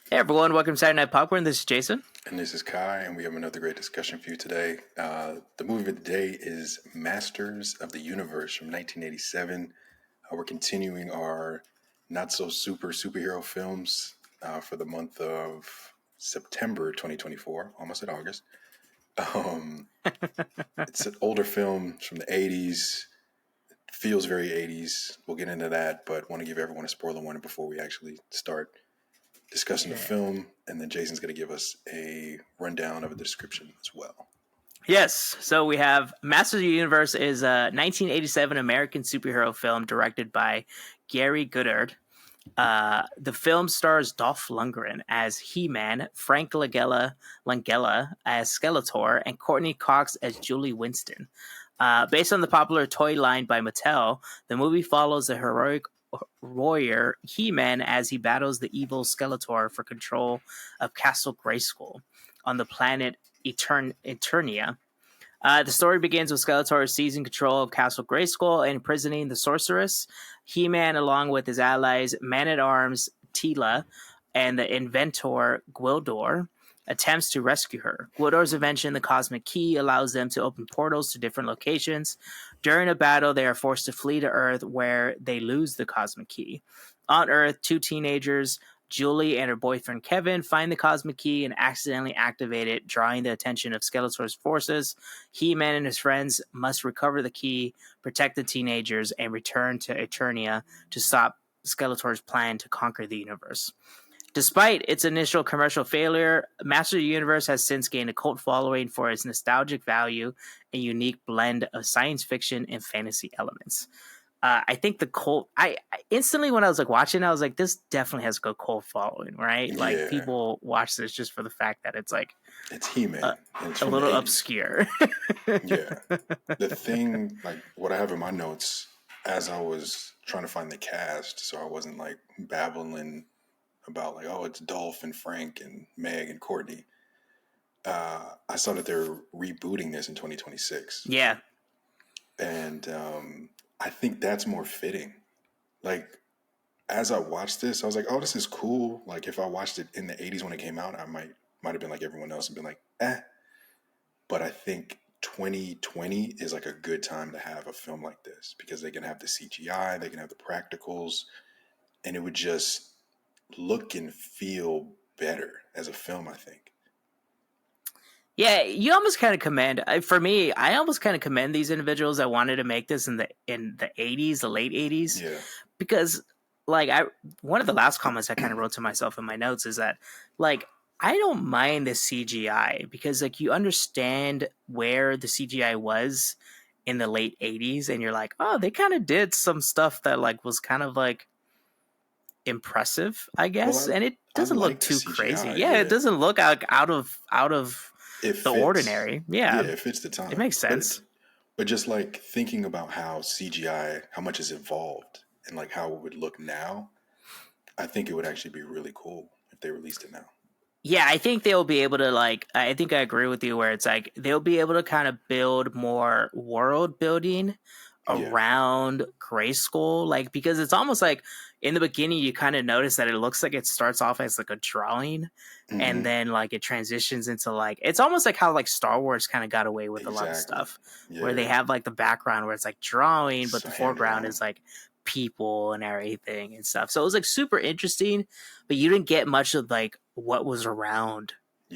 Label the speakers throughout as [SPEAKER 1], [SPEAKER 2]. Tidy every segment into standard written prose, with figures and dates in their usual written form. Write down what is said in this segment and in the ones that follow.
[SPEAKER 1] Hey everyone, welcome to Saturday Night Popcorn. This is Jason.
[SPEAKER 2] And this is Kai, and we have another great discussion for you today. The movie of the day is Masters of the Universe from 1987. We're continuing our not so superhero films for the month of September 2024, almost at August. It's an older film from the 80s. Feels very 80s. We'll get into that, but want to give everyone a spoiler warning before we actually start discussing the film, and then Jason's going to give us a rundown of the description as well.
[SPEAKER 1] Yes, so we have Masters of the Universe is a 1987 American superhero film directed by Gary Goddard. The film stars Dolph Lundgren as He-Man, Frank Langella as Skeletor, and Courtney Cox as Julie Winston. Based on the popular toy line by Mattel, the movie follows the heroic warrior He-Man as he battles the evil Skeletor for control of Castle Grayskull on the planet Eternia. The story begins with Skeletor seizing control of Castle Grayskull and imprisoning the sorceress. He-Man, along with his allies Man-at-Arms Teela and the inventor Gwildor, attempts to rescue her. Gwildor's invention, the Cosmic Key, allows them to open portals to different locations. During a battle, they are forced to flee to Earth, where they lose the Cosmic Key. On Earth, two teenagers, Julie and her boyfriend Kevin, find the Cosmic Key and accidentally activate it, drawing the attention of Skeletor's forces. He-Man and his friends must recover the key, protect the teenagers, and return to Eternia to stop Skeletor's plan to conquer the universe. Despite its initial commercial failure, Master of the Universe has since gained a cult following for its nostalgic value and unique blend of science fiction and fantasy elements. I think the cult. I instantly, when I was watching, I was like, this definitely has a good cult following, right?
[SPEAKER 2] Yeah.
[SPEAKER 1] Like people watch this just for the fact that it's
[SPEAKER 2] it's He-Man.
[SPEAKER 1] A little obscure.
[SPEAKER 2] Yeah. The thing, what I have in my notes as I was trying to find the cast, so I wasn't babbling about it's Dolph and Frank and Meg and Courtney. I saw that they're rebooting this in 2026.
[SPEAKER 1] Yeah.
[SPEAKER 2] And I think that's more fitting. As I watched this, I was like, oh, this is cool. If I watched it in the 80s when it came out, I might have been like everyone else and been like, eh. But I think 2020 is a good time to have a film like this because they can have the CGI, they can have the practicals, and it would just look and feel better as a film, I think.
[SPEAKER 1] Yeah, you almost kind of commend. For me, I almost kind of commend these individuals that wanted to make this in the 80s, the late 80s, because one of the last comments I kind of wrote to myself in my notes is that I don't mind the CGI because you understand where the CGI was in the late 80s, and you're like, oh, they kind of did some stuff that was kind of impressive, I guess, and it doesn't look too crazy. Yeah, it doesn't look out of the ordinary. Yeah,
[SPEAKER 2] it fits the time.
[SPEAKER 1] It makes sense.
[SPEAKER 2] But just thinking about how CGI, how much is involved, and how it would look now, I think it would actually be really cool if they released it now.
[SPEAKER 1] Yeah, I think they'll be able to I think I agree with you where it's they'll be able to kind of build more world building around Grayskull, because it's almost in the beginning you kind of notice that it looks like it starts off as a drawing, and then it transitions into it's almost how Star Wars kind of got away with a lot of stuff where they have the background where it's drawing, but the foreground is people and everything and stuff. So it was super interesting, but you didn't get much of what was around,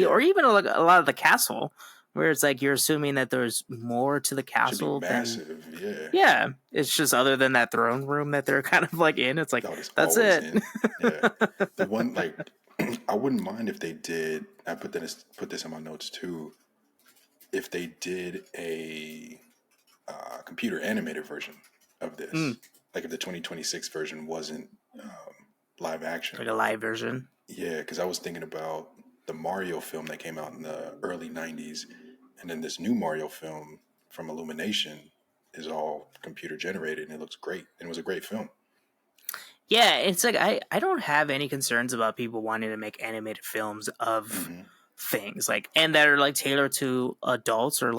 [SPEAKER 1] or even a lot of the castle, where it's you're assuming that there's more to the castle.
[SPEAKER 2] Massive,
[SPEAKER 1] yeah. It's just other than that throne room that they're kind of in. It's that's it.
[SPEAKER 2] Yeah. The one I wouldn't mind if they did. I put this in my notes too. If they did a computer animated version of this, if the 2026 version wasn't live action,
[SPEAKER 1] a live version.
[SPEAKER 2] Yeah, because I was thinking about the Mario film that came out in the early 90s. And then this new Mario film from Illumination is all computer generated, and it looks great. And it was a great film.
[SPEAKER 1] Yeah, it's I don't have any concerns about people wanting to make animated films of things and that are tailored to adults or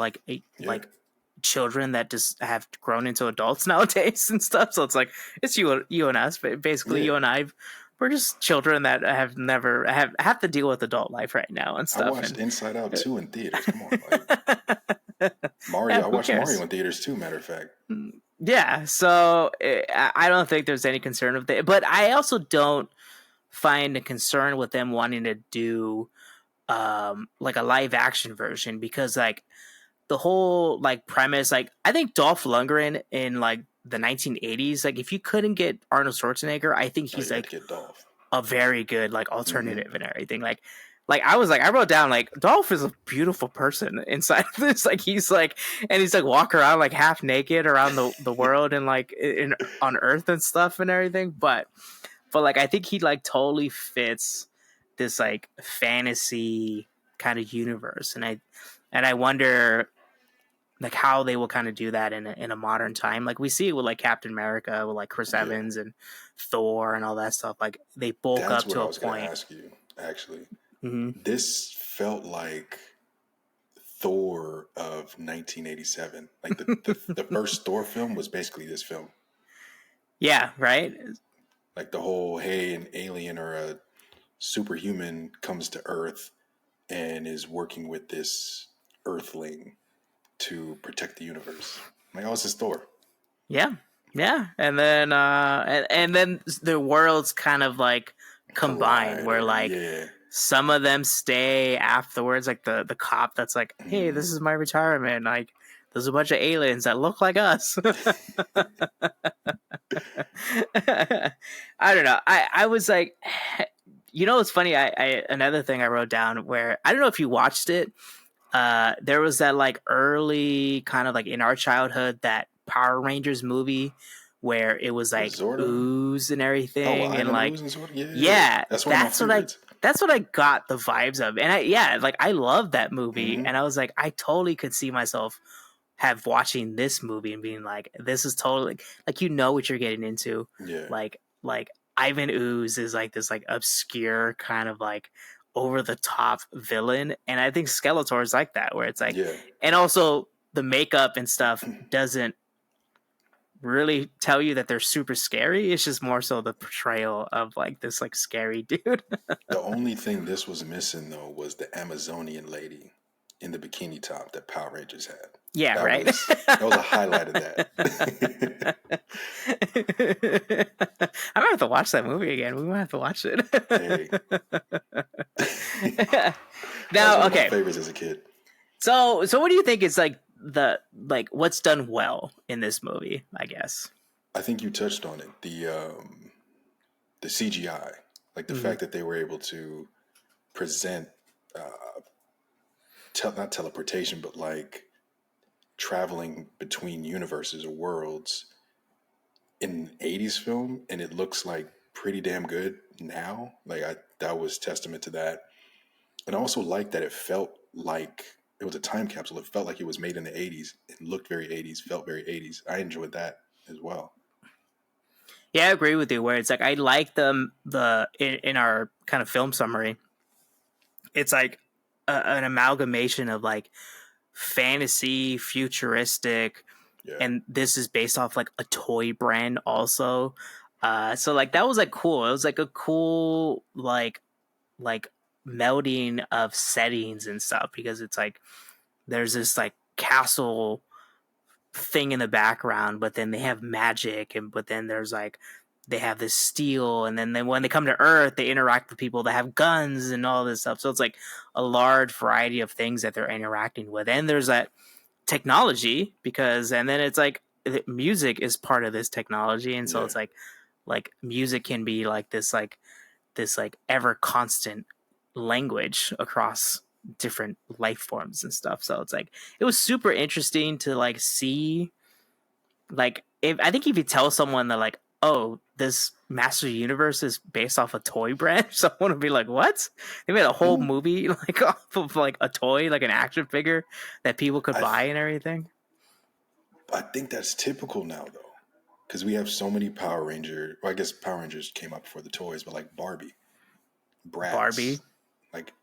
[SPEAKER 1] children that just have grown into adults nowadays and stuff. So it's it's you and us, but basically you and I we're just children that have to deal with adult life right now and
[SPEAKER 2] I
[SPEAKER 1] stuff.
[SPEAKER 2] watched
[SPEAKER 1] And
[SPEAKER 2] Inside Out 2 in theaters. Come on, like
[SPEAKER 1] yeah,
[SPEAKER 2] Mario. I
[SPEAKER 1] who
[SPEAKER 2] watched Mario
[SPEAKER 1] cares?
[SPEAKER 2] in theaters too. Matter of fact,
[SPEAKER 1] Yeah, so I don't think there's any concern with it, but I also don't find a concern with them wanting to do like a live action version because like the whole like premise, like I think Dolph Lundgren in like the 1980s, like if you couldn't get Arnold Schwarzenegger, I think
[SPEAKER 2] oh,
[SPEAKER 1] he's
[SPEAKER 2] you had to
[SPEAKER 1] like
[SPEAKER 2] get Dolph.
[SPEAKER 1] a very good like
[SPEAKER 2] Hmm.
[SPEAKER 1] alternative and everything. Like I wrote down like Dolph is a beautiful person inside of this. Like he's like and he's like walk around like half naked around the world and like in on Earth and stuff and everything. But like I think he like totally fits this like fantasy kind of universe, and I wonder like how they will kind of do that in a modern time. Like we see it with like Captain America, with like Chris
[SPEAKER 2] Yeah,
[SPEAKER 1] Evans and Thor and all that stuff. Like they bulk
[SPEAKER 2] that's
[SPEAKER 1] up
[SPEAKER 2] what
[SPEAKER 1] to
[SPEAKER 2] I
[SPEAKER 1] a
[SPEAKER 2] was going to
[SPEAKER 1] point.
[SPEAKER 2] ask you. Actually,
[SPEAKER 1] Mm-hmm.
[SPEAKER 2] this felt like Thor of 1987. Like the first Thor film was basically this film.
[SPEAKER 1] Yeah, right.
[SPEAKER 2] Like the whole hey, an alien or a superhuman comes to Earth and is working with this Earthling to protect the universe. I'm like, oh, this is Thor.
[SPEAKER 1] Yeah, yeah, and then the worlds kind of like combine
[SPEAKER 2] Collide
[SPEAKER 1] where
[SPEAKER 2] or
[SPEAKER 1] like
[SPEAKER 2] yeah.
[SPEAKER 1] some of them stay afterwards. Like the cop that's like, hey,
[SPEAKER 2] Mm.
[SPEAKER 1] this is my retirement. Like there's a bunch of aliens that look like us. I don't know. I was like, you know, it's funny. I another thing I wrote down where I don't know if you watched it. There was that like early kind of like in our childhood that Power Rangers movie where it was
[SPEAKER 2] With
[SPEAKER 1] like
[SPEAKER 2] Zordon?
[SPEAKER 1] ooze and
[SPEAKER 2] Oh,
[SPEAKER 1] everything and
[SPEAKER 2] Island
[SPEAKER 1] like
[SPEAKER 2] Ooze and Zordon? Yeah.
[SPEAKER 1] yeah,
[SPEAKER 2] That's one of my favorites.
[SPEAKER 1] that's what I got the vibes of. And I yeah, like I love that movie
[SPEAKER 2] Hmm.
[SPEAKER 1] and I was like I totally could see myself have watching this movie and being like this is totally like you know what you're getting into.
[SPEAKER 2] Yeah.
[SPEAKER 1] Like Ivan Ooze is like this like obscure kind of like over the top villain and I think Skeletor is like that where it's like
[SPEAKER 2] Yeah.
[SPEAKER 1] and also the makeup and stuff doesn't really tell you that they're super scary. It's just more so the portrayal of like this like scary dude.
[SPEAKER 2] The only thing this was missing though was the Amazonian lady in the bikini top that Power Rangers had.
[SPEAKER 1] Yeah,
[SPEAKER 2] That
[SPEAKER 1] right.
[SPEAKER 2] was that was a highlight of that.
[SPEAKER 1] I might have to watch that movie again. We might have to watch it.
[SPEAKER 2] Hey, that was
[SPEAKER 1] Now,
[SPEAKER 2] one of my
[SPEAKER 1] okay.
[SPEAKER 2] favorites as a kid.
[SPEAKER 1] So what do you think is like the like what's done well in this movie? I guess.
[SPEAKER 2] I think you touched on it. The CGI, like the
[SPEAKER 1] Hmm.
[SPEAKER 2] fact that they were able to present not teleportation, but like traveling between universes or worlds in an 80s film, and it looks like pretty damn good now. Like that was testament to that. And I also like that it felt like it was a time capsule. It felt like it was made in the 80s. It looked very 80s, felt very 80s. I enjoyed that as well.
[SPEAKER 1] Yeah, I agree with you. Where it's like I like the in our kind of film summary, it's like an amalgamation of like fantasy, futuristic,
[SPEAKER 2] Yeah.
[SPEAKER 1] and this is based off like a toy brand also. So like that was like cool. It was like a cool like melding of settings and stuff because it's like there's this like castle thing in the background, but then they have magic and but then there's like they have this steel and then when they come to Earth they interact with people that have guns and all this stuff. So it's like a large variety of things that they're interacting with. And there's that technology because and then it's like music is part of this technology and so
[SPEAKER 2] Yeah.
[SPEAKER 1] it's like music can be like this like ever constant language across different life forms and stuff. So it's like it was super interesting to like see like if I think if you tell someone that like oh this Master Universe is based off a toy brand, someone would be like what? They made a whole
[SPEAKER 2] Well,
[SPEAKER 1] movie like off of like a toy, like an action figure that people could
[SPEAKER 2] I
[SPEAKER 1] buy
[SPEAKER 2] th-
[SPEAKER 1] and everything.
[SPEAKER 2] I think that's typical now though, because we have so many Power Ranger. Well, I guess Power Rangers came out before the toys, but like Barbie,
[SPEAKER 1] Barbie.
[SPEAKER 2] Bratz, like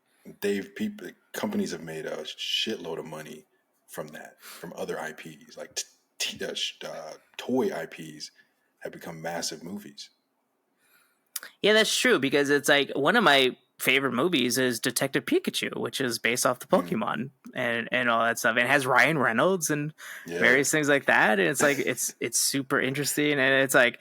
[SPEAKER 2] they've people companies have made a shitload of money from that, from other IPs, like toy IPs have become massive movies.
[SPEAKER 1] Yeah, that's true because it's like one of my favorite movies is Detective Pikachu, which is based off the
[SPEAKER 2] Mm,
[SPEAKER 1] Pokemon and all that stuff. It has Ryan Reynolds and
[SPEAKER 2] yeah,
[SPEAKER 1] various things like that, and it's like it's super interesting, and it's like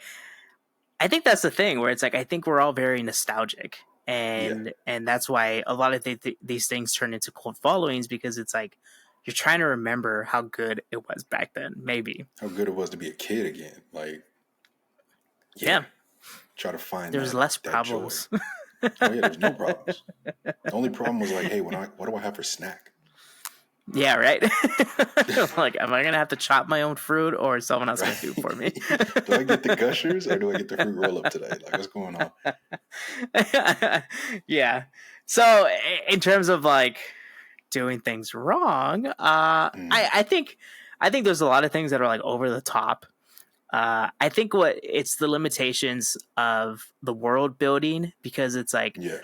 [SPEAKER 1] I think that's the thing where it's like I think we're all very nostalgic,
[SPEAKER 2] yeah.
[SPEAKER 1] and that's why a lot of these things turn into cult followings because it's like you're trying to remember how good it was back then, maybe.
[SPEAKER 2] How good it was to be a kid again. Like, yeah,
[SPEAKER 1] Yeah,
[SPEAKER 2] try to find
[SPEAKER 1] there's
[SPEAKER 2] that
[SPEAKER 1] less
[SPEAKER 2] joy.
[SPEAKER 1] problems.
[SPEAKER 2] Oh yeah, there's no problems. The only problem was like, hey, what do I have for snack?
[SPEAKER 1] Yeah, right. Like, am I gonna have to chop my own fruit, or is someone else gonna do it for me?
[SPEAKER 2] Right? Do I get the gushers or do I get the fruit roll up today? Like, what's going on?
[SPEAKER 1] Yeah. So, in terms of like doing things wrong,
[SPEAKER 2] Mm,
[SPEAKER 1] I think there's a lot of things that are like over the top. I think what it's the limitations of the world building because it's like
[SPEAKER 2] yeah,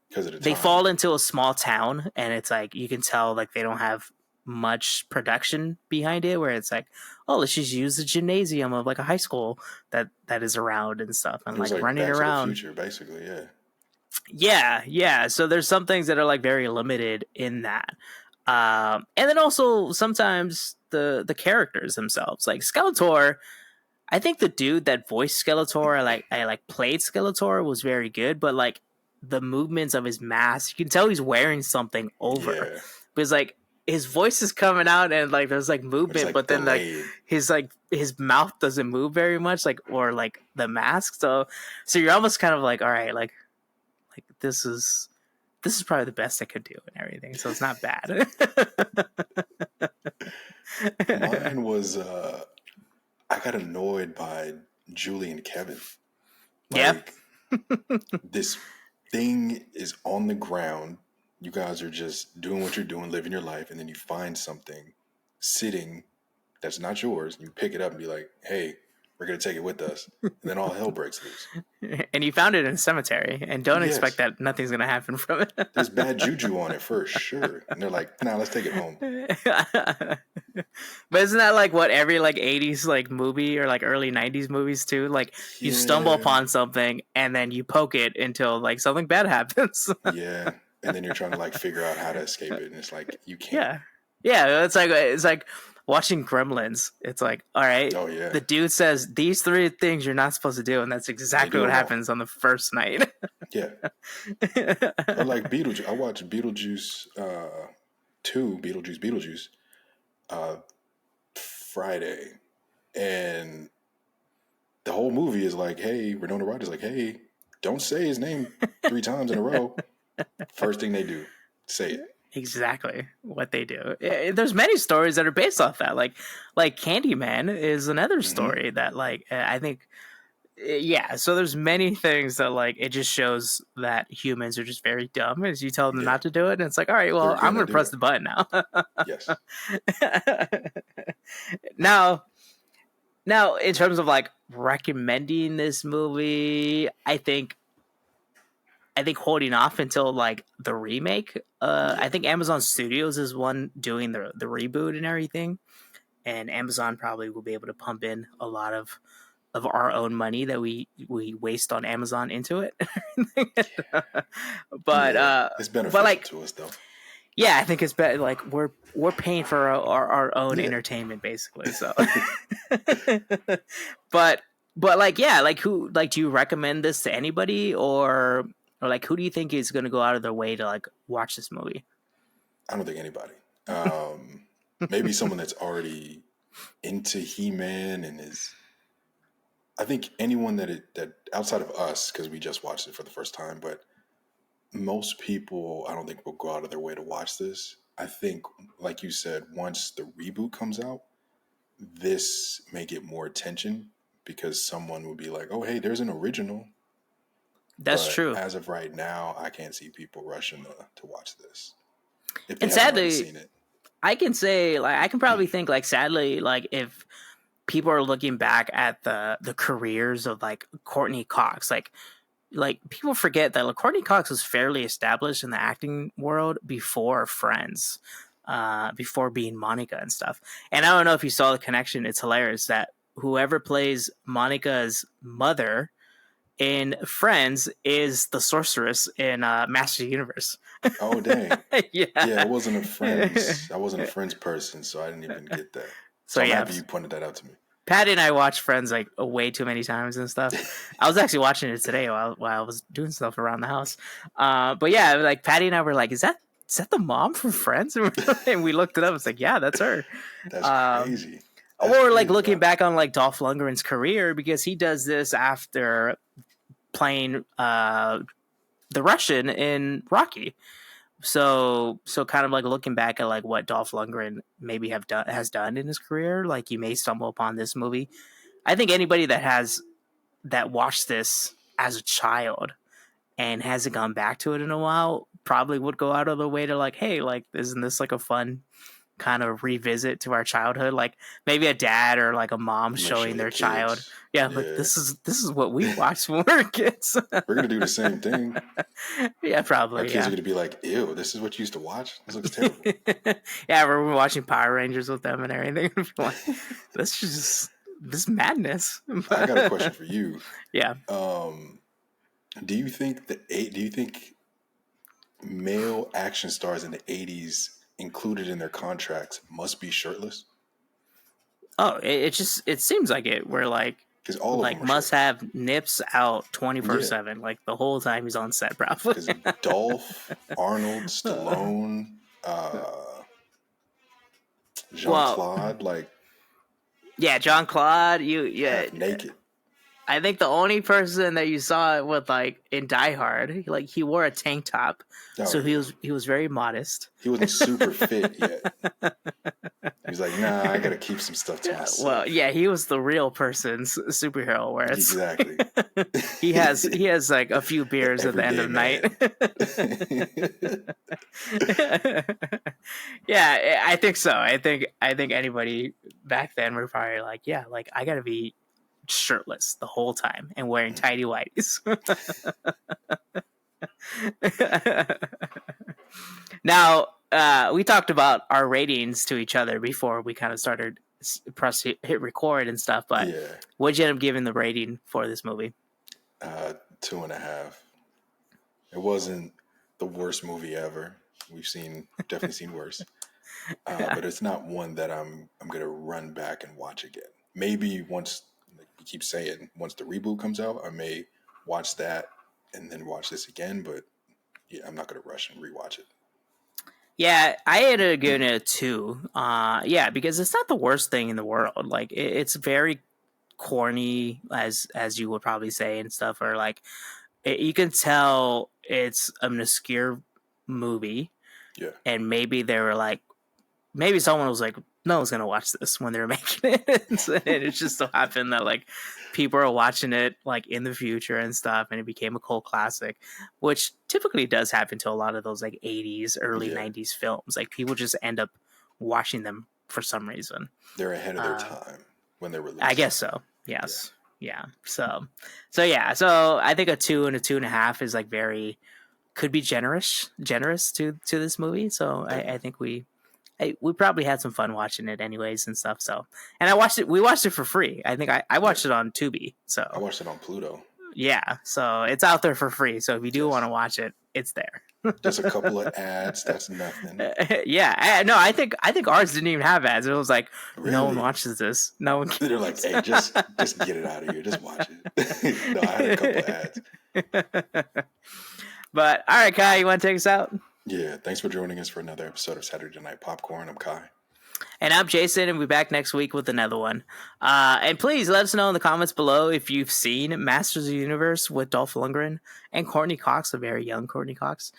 [SPEAKER 2] because of the
[SPEAKER 1] they
[SPEAKER 2] time.
[SPEAKER 1] fall into a small town and it's like you can tell like they don't have much production behind it where it's like oh let's just use the gymnasium of like a high school that is around and stuff and
[SPEAKER 2] It was
[SPEAKER 1] like
[SPEAKER 2] like
[SPEAKER 1] running
[SPEAKER 2] Back to the
[SPEAKER 1] around.
[SPEAKER 2] Future, basically. Yeah,
[SPEAKER 1] Yeah, so there's some things that are like very limited in that and then also sometimes the characters themselves like Skeletor. I think the dude that voiced Skeletor, I like played Skeletor was very good, but like the movements of his mask, you can tell he's wearing something over.
[SPEAKER 2] yeah,
[SPEAKER 1] Because like his voice is coming out and like there's like
[SPEAKER 2] but it's
[SPEAKER 1] movement,
[SPEAKER 2] like
[SPEAKER 1] but then
[SPEAKER 2] delayed.
[SPEAKER 1] like his mouth doesn't move very much, like or like the mask. So you're almost kind of like, all right, like this is probably the best I could do and everything. So it's not bad.
[SPEAKER 2] Mine was I got annoyed by Julie and Kevin.
[SPEAKER 1] Yeah.
[SPEAKER 2] Like, this thing is on the ground. You guys are just doing what you're doing, living your life, and then you find something sitting that's not yours. You pick it up and be like, "Hey, we're gonna take it with us," and then all hell breaks loose.
[SPEAKER 1] And you found it in a cemetery and don't expect
[SPEAKER 2] Yes,
[SPEAKER 1] that nothing's gonna happen from it.
[SPEAKER 2] there's bad juju on it for sure, and they're like, "Nah, let's take it home."
[SPEAKER 1] But isn't that like what every like 80s like movie or like early 90s movies too? Like you stumble
[SPEAKER 2] Yeah,
[SPEAKER 1] upon something and then you poke it until like something bad happens.
[SPEAKER 2] yeah, and then you're trying to like figure out how to escape it, and it's like you can't.
[SPEAKER 1] Yeah. Yeah, it's like watching Gremlins. It's like, all right,
[SPEAKER 2] Oh yeah,
[SPEAKER 1] the dude says these three things you're not supposed to do, and that's
[SPEAKER 2] and they
[SPEAKER 1] exactly
[SPEAKER 2] do
[SPEAKER 1] what
[SPEAKER 2] them all.
[SPEAKER 1] happens on the first night.
[SPEAKER 2] Yeah, or like Beetlejuice. I watched Beetlejuice 2, Beetlejuice uh, Friday, and the whole movie is like, hey, Winona Ryder's like, hey, don't say his name 3 times in a row. First thing they do, say it.
[SPEAKER 1] Exactly what they do. There's many stories that are based off that. Like Candyman is another
[SPEAKER 2] Hmm.
[SPEAKER 1] story that like I think yeah. So there's many things that like it just shows that humans are just very dumb as you tell them
[SPEAKER 2] Yeah,
[SPEAKER 1] not to do it. And it's like, all right,
[SPEAKER 2] they're
[SPEAKER 1] well, I'm
[SPEAKER 2] gonna
[SPEAKER 1] gonna
[SPEAKER 2] do
[SPEAKER 1] press
[SPEAKER 2] it.
[SPEAKER 1] the button now.
[SPEAKER 2] Yes.
[SPEAKER 1] now now in terms of like recommending this movie, I think holding off until like the remake. I
[SPEAKER 2] Yeah.
[SPEAKER 1] think Amazon Studios is one doing the reboot and everything, and Amazon probably will be able to pump in a lot of our own money that we waste on Amazon into it. but
[SPEAKER 2] Yeah. It's
[SPEAKER 1] but
[SPEAKER 2] beneficial
[SPEAKER 1] like
[SPEAKER 2] to us though.
[SPEAKER 1] yeah, I think it's better. Like we're paying for our own
[SPEAKER 2] Yeah.
[SPEAKER 1] entertainment basically. So, but like yeah, like who like do you recommend this to anybody or like who do you think is going to go out of their way to like watch this movie?
[SPEAKER 2] I don't think anybody. Um, Maybe someone that's already into He-Man and is. I think anyone that outside of us, because we just watched it for the first time, but most people, I don't think will go out of their way to watch this. I think, like you said, once the reboot comes out, this may get more attention because someone will be like, "Oh, hey, there's an original."
[SPEAKER 1] That's
[SPEAKER 2] But
[SPEAKER 1] true.
[SPEAKER 2] as of right now, I can't see people rushing to watch this if they
[SPEAKER 1] And
[SPEAKER 2] haven't already
[SPEAKER 1] sadly,
[SPEAKER 2] seen it.
[SPEAKER 1] I can say like I can probably think like sadly like if people are looking back at the careers of like Courtney Cox like people forget that like, Courtney Cox was fairly established in the acting world before Friends, before being Monica and stuff. And I don't know if you saw the connection. It's hilarious that whoever plays Monica's mother in Friends is the sorceress in Master Universe.
[SPEAKER 2] Oh dang. Yeah,
[SPEAKER 1] Yeah.
[SPEAKER 2] I wasn't a Friends person, so I didn't even get that.
[SPEAKER 1] So
[SPEAKER 2] So I'm
[SPEAKER 1] yeah,
[SPEAKER 2] happy you pointed that out to me.
[SPEAKER 1] Patty and I watched Friends like way too many times and stuff. I was actually watching it today while I was doing stuff around the house. But yeah, like Patty and I were like, is that the mom from Friends? And we looked it up. It's like, yeah, that's her.
[SPEAKER 2] That's
[SPEAKER 1] Um,
[SPEAKER 2] crazy. That's
[SPEAKER 1] or like
[SPEAKER 2] crazy.
[SPEAKER 1] looking
[SPEAKER 2] Wow.
[SPEAKER 1] back on like Dolph Lundgren's career, because he does this after playing the Russian in Rocky. So kind of like looking back at like what Dolph Lundgren maybe has done in his career, like you may stumble upon this movie. I think anybody that watched this as a child and hasn't gone back to it in a while probably would go out of the way to like, hey, like isn't this like a fun kind of revisit to our childhood? Like maybe a dad or like a mom
[SPEAKER 2] Make sure
[SPEAKER 1] showing
[SPEAKER 2] the
[SPEAKER 1] their child,
[SPEAKER 2] kids.
[SPEAKER 1] yeah, like
[SPEAKER 2] Yeah.
[SPEAKER 1] this is what we watched when we were kids.
[SPEAKER 2] We're gonna do the same thing.
[SPEAKER 1] Yeah,
[SPEAKER 2] Our
[SPEAKER 1] probably,
[SPEAKER 2] kids are
[SPEAKER 1] yeah.
[SPEAKER 2] gonna be like, ew, this is what you used to watch? This looks terrible.
[SPEAKER 1] Yeah, we're watching Power Rangers with them and everything. Like, this madness.
[SPEAKER 2] I got a question for you.
[SPEAKER 1] Yeah.
[SPEAKER 2] Do you think male action stars in the 80s included in their contracts must be shirtless?
[SPEAKER 1] Oh, it seems like it. We're
[SPEAKER 2] Because all of them
[SPEAKER 1] like
[SPEAKER 2] were
[SPEAKER 1] must
[SPEAKER 2] shirtless.
[SPEAKER 1] have nips out
[SPEAKER 2] Yeah.
[SPEAKER 1] 24/7, like the whole time he's on set, probably.
[SPEAKER 2] Because Dolph, Arnold, Stallone, uh, Jean
[SPEAKER 1] Well,
[SPEAKER 2] Claude, like
[SPEAKER 1] yeah, John Claude. Yeah.
[SPEAKER 2] half naked.
[SPEAKER 1] I think the only person that you saw it with like in Die Hard, like he wore a tank top,
[SPEAKER 2] Oh
[SPEAKER 1] so
[SPEAKER 2] yeah.
[SPEAKER 1] he was very modest.
[SPEAKER 2] He wasn't super fit yet. He was like, nah, I gotta keep some stuff to
[SPEAKER 1] Yeah,
[SPEAKER 2] myself.
[SPEAKER 1] well, yeah, he was the real person's superhero, where it's
[SPEAKER 2] Exactly.
[SPEAKER 1] he has like a few beers at the end of the night. Yeah, I think so. I think anybody back then were probably like, yeah, like I gotta be shirtless the whole time and wearing tidy whities. Now, we talked about our ratings to each other before we kind of started hit record and stuff. But
[SPEAKER 2] Yeah.
[SPEAKER 1] what'd you end up giving the rating for this movie?
[SPEAKER 2] 2.5. It wasn't the worst movie ever. Definitely seen worse. But it's not one that I'm gonna run back and watch again. Maybe once, like you keep saying, once the reboot comes out, I may watch that and then watch this again. But yeah, I'm not gonna rush and rewatch it.
[SPEAKER 1] Yeah, I ended up giving it a 2. Yeah, because it's not the worst thing in the world. Like it's very corny, as you would probably say and stuff, or like you can tell it's an obscure movie,
[SPEAKER 2] Yeah.
[SPEAKER 1] and maybe they were like, maybe someone was like, no one's gonna watch this when they're making it, and it just so happened that like people are watching it like in the future and stuff, and it became a cult classic, which typically does happen to a lot of those like 80s, early
[SPEAKER 2] Yeah.
[SPEAKER 1] 90s films. Like people just end up watching them for some reason.
[SPEAKER 2] They're ahead of their time when they're released.
[SPEAKER 1] I guess so. Yes. Yeah. So yeah. So I think a 2 and a 2.5 is like could be generous to this movie. So I think we probably had some fun watching it anyways and stuff. So, and we watched it for free. I think I watched it on Tubi. So
[SPEAKER 2] I watched it on Pluto.
[SPEAKER 1] Yeah. So it's out there for free. So if you do want to watch it, it's there.
[SPEAKER 2] Just a couple of ads. That's nothing.
[SPEAKER 1] Yeah. No, I think ours didn't even have ads. It was like, no one
[SPEAKER 2] Really?
[SPEAKER 1] watches this. No one.
[SPEAKER 2] They're like, hey, just get it out of here. Just watch it. No, I had a couple of ads.
[SPEAKER 1] But all right, Kai, you want to take us out?
[SPEAKER 2] Yeah. Thanks for joining us for another episode of Saturday Night Popcorn. I'm Kai.
[SPEAKER 1] And I'm Jason, and we'll be back next week with another one. And please let us know in the comments below if you've seen Masters of the Universe with Dolph Lundgren and Courtney Cox, a very young Courtney Cox.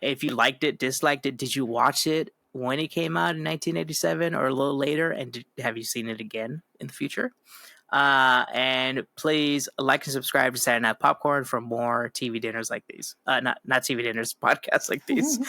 [SPEAKER 1] If you liked it, disliked it, did you watch it when it came out in 1987 or a little later? And have you seen it again in the future? And please like and subscribe to Saturday Night Popcorn for more TV dinners like these. Not TV dinners, podcasts like these.